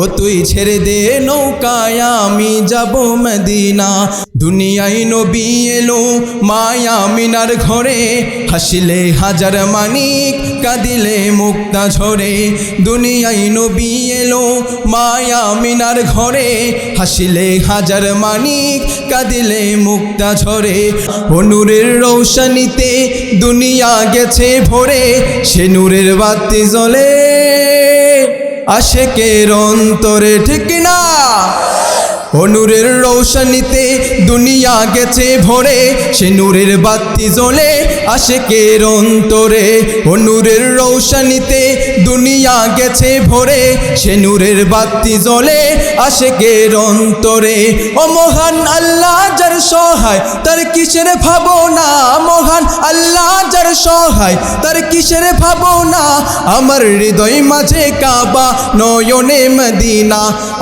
ও তুই ছেড়ে দে নৌকায় আমি যাব মদিনা। দুনিয়ায় নবী এলো মায়া মিনার ঘরে, হাসিলে হাজার মানিক কাঁদিলে মুক্তা ঝরে। দুনিয়ায় নবী এলো মায়া মিনার ঘরে, হাসিলে হাজার মানিক কাঁদিলে মুক্তা ঝরে। ও নূরের রৌশনীতে দুনিয়া গেছে ভরে, সে নূরের বাতি জ্বলে আশেকের অন্তরে, ঠিক না? ও নূরের রৌশনীতে দুনিয়া গেছে ভরে, সে নূরের বাতি জ্বলে আশেকের অন্তরে। ও নূরের রৌশনীতে দুনিয়া গেছে ভরে, সে নূরের বাতি জ্বলে আশেকের অন্তরে। ও মহান আল্লাহ যার সহায় তার কিসের ভাবনা, মহান আল্লাহ যার সহায় তার কিসের ভাবনা। আমার হৃদয় মাঝে কাবা নয়নে মদিনা,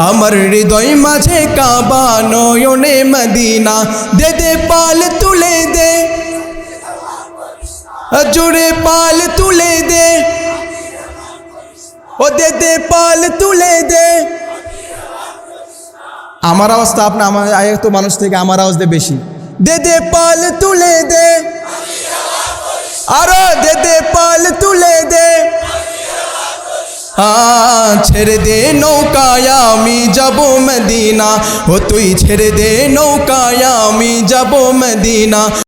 আমার হৃদয় মাঝে কাবা নয়নে মদিনা। দে দে পাল তুলে দে, জোরে পাল তুলে দে, ও দে দে পাল তুলে দে। আমার আওয়াজটা আপনার আমার তো মানুষ থেকে আমার আওয়াজ দে বেশি। দে দে পাল তুলে দে, আরো দে দে পাল তুলে দে। ছেড়ে দে নৌকায় আমি যাব মদিনা, ও তুই ছেড়ে দে নৌকায় আমি যাব মদিনা।